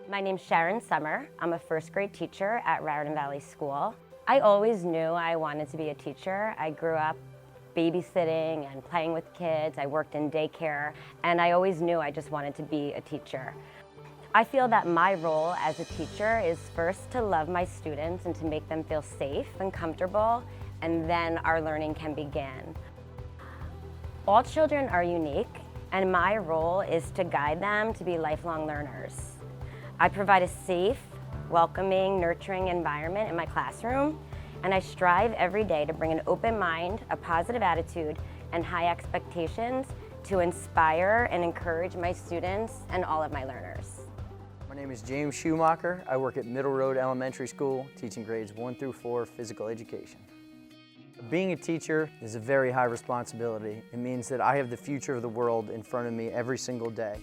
My name's Sharon Summerer. I'm a first grade teacher at Raritan Valley School. I always knew I wanted to be a teacher. I grew up babysitting and playing with kids. I worked in daycare, and I always knew I just wanted to be a teacher. I feel that my role as a teacher is first to love my students and to make them feel safe and comfortable, and then our learning can begin. All children are unique, and my role is to guide them to be lifelong learners. I provide a safe, welcoming, nurturing environment in my classroom, and I strive every day to bring an open mind, a positive attitude, and high expectations to inspire and encourage my students and all of my learners. My name is James Schumaker. I work at Middle Road Elementary School, teaching grades 1 through 4 physical education. Being a teacher is a very high responsibility. It means that I have the future of the world in front of me every single day.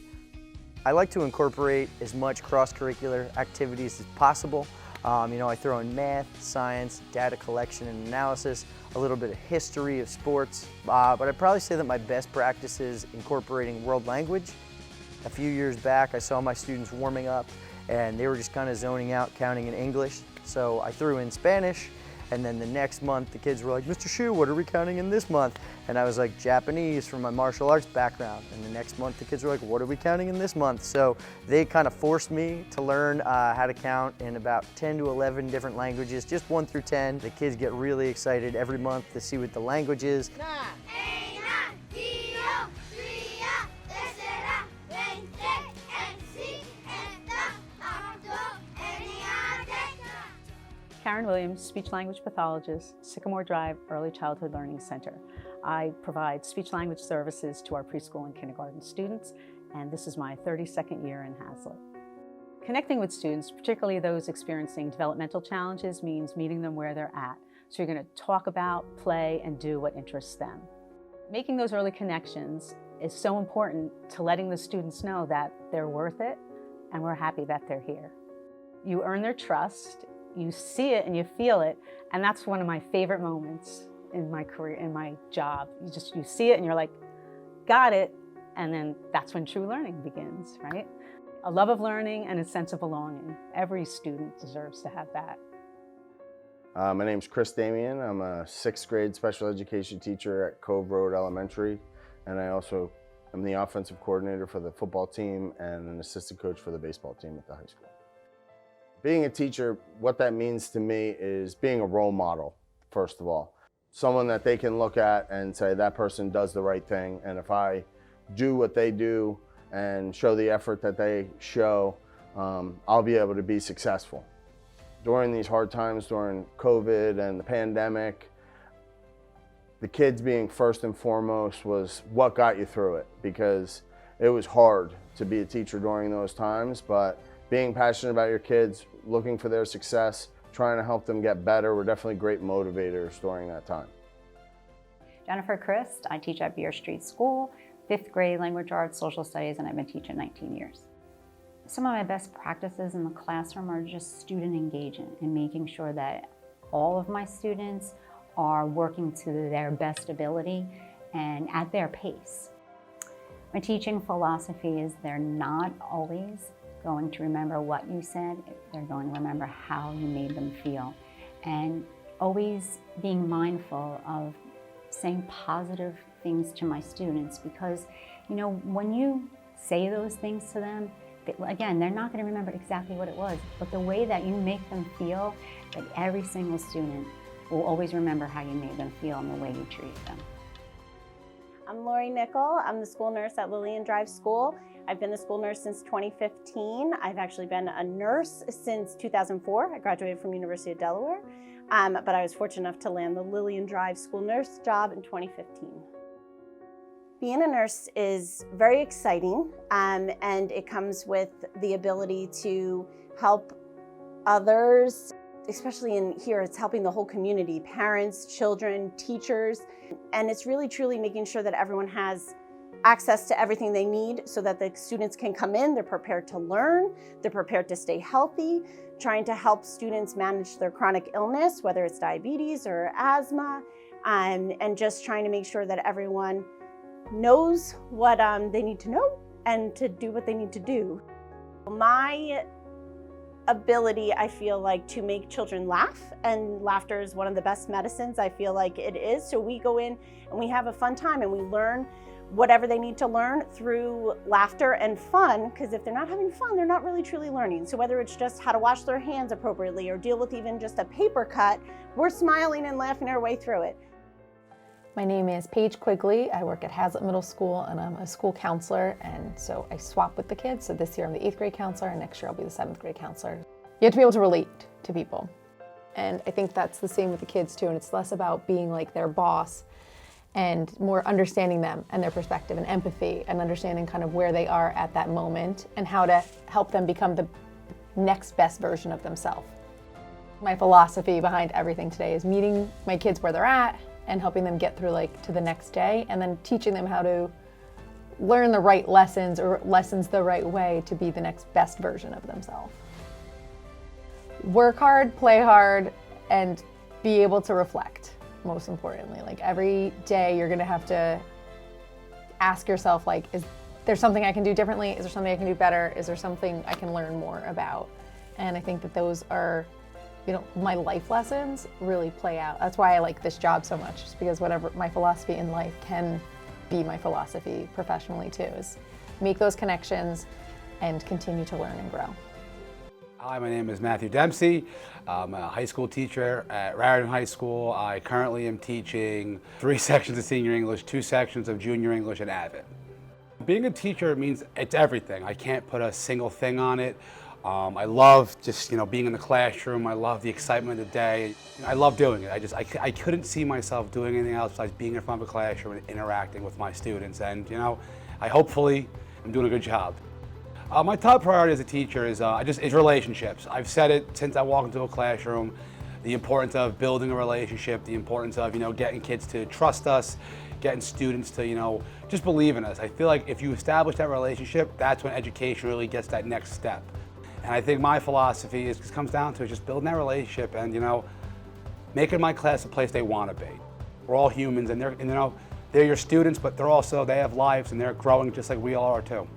I like to incorporate as much cross-curricular activities as possible. I throw in math, science, data collection and analysis, a little bit of history of sports, but I'd probably say that my best practice is incorporating world language. A few years back, I saw my students warming up and they were just kind of zoning out, counting in English. So I threw in Spanish, and then the next month the kids were like, "Mr. Shu, what are we counting in this month?" And I was like, "Japanese," from my martial arts background. And the next month the kids were like, "What are we counting in this month?" So they kind of forced me to learn how to count in about 10 to 11 different languages, just 1 through 10. The kids get really excited every month to see what the language is. Karen Williams, speech-language pathologist, Sycamore Drive Early Childhood Learning Center. I provide speech-language services to our preschool and kindergarten students, and this is my 32nd year in Hazlitt. Connecting with students, particularly those experiencing developmental challenges, means meeting them where they're at. So you're going to talk about, play, and do what interests them. Making those early connections is so important to letting the students know that they're worth it, and we're happy that they're here. You earn their trust. You see it and you feel it, and that's one of my favorite moments in my career, in my job. You see it and you're like, got it, and then that's when true learning begins, right? A love of learning and a sense of belonging. Every student deserves to have that. My name's Chris Damian. I'm a 6th grade special education teacher at Cove Road Elementary, and I also am the offensive coordinator for the football team and an assistant coach for the baseball team at the high school. Being a teacher, what that means to me is being a role model, first of all. Someone that they can look at and say, that person does the right thing, and if I do what they do and show the effort that they show, I'll be able to be successful. During these hard times, during COVID and the pandemic, the kids being first and foremost was what got you through it, because it was hard to be a teacher during those times, but being passionate about your kids, looking for their success, trying to help them get better were definitely great motivators during that time. Jennifer Christ, I teach at Beer Street School, 5th grade language arts, social studies, and I've been teaching 19 years. Some of my best practices in the classroom are just student engagement and making sure that all of my students are working to their best ability and at their pace. My teaching philosophy is they're not always going to remember what you said, they're going to remember how you made them feel. And always being mindful of saying positive things to my students, because when you say those things to them, again, they're not going to remember exactly what it was, but the way that you make them feel, that every single student will always remember how you made them feel and the way you treated them. I'm Lori Nickel. I'm the school nurse at Lillian Drive School. I've been the school nurse since 2015. I've actually been a nurse since 2004. I graduated from University of Delaware, but I was fortunate enough to land the Lillian Drive school nurse job in 2015. Being a nurse is very exciting, and it comes with the ability to help others, especially in here, it's helping the whole community, parents, children, teachers, and it's really truly making sure that everyone has access to everything they need so that the students can come in, they're prepared to learn, they're prepared to stay healthy, trying to help students manage their chronic illness, whether it's diabetes or asthma, and just trying to make sure that everyone knows what they need to know and to do what they need to do. My ability, I feel like, to make children laugh, and laughter is one of the best medicines, I feel like it is. So we go in and we have a fun time and we learn whatever they need to learn through laughter and fun, because if they're not having fun, they're not really truly learning. So whether it's just how to wash their hands appropriately or deal with even just a paper cut, we're smiling and laughing our way through it. My name is Paige Quigley. I work at Hazlitt Middle School and I'm a school counselor, and so I swap with the kids. So this year I'm the 8th grade counselor and next year I'll be the 7th grade counselor. You have to be able to relate to people. And I think that's the same with the kids too, and it's less about being like their boss and more understanding them and their perspective and empathy and understanding kind of where they are at that moment and how to help them become the next best version of themselves. My philosophy behind everything today is meeting my kids where they're at and helping them get through like to the next day, and then teaching them how to learn the right lessons or lessons the right way to be the next best version of themselves. Work hard, play hard, and be able to reflect, most importantly. Like every day you're gonna have to ask yourself, like, is there something I can do differently? Is there something I can do better? Is there something I can learn more about? And I think that those are, my life lessons really play out. That's why I like this job so much, just because whatever my philosophy in life can be my philosophy professionally too, is make those connections and continue to learn and grow. Hi, my name is Matthew Dempsey. I'm a high school teacher at Raritan High School. I currently am teaching 3 sections of senior English, 2 sections of junior English at Avid. Being a teacher means it's everything. I can't put a single thing on it. I love just being in the classroom. I love the excitement of the day. I love doing it. I couldn't see myself doing anything else besides being in front of a classroom and interacting with my students. And I hopefully am doing a good job. My top priority as a teacher is relationships. I've said it since I walked into a classroom. The importance of building a relationship. The importance of getting kids to trust us, getting students to just believe in us. I feel like if you establish that relationship, that's when education really gets that next step. And I think my philosophy comes down to just building that relationship and making my class a place they want to be. We're all humans, and they're your students, but they have lives and they're growing just like we all are too.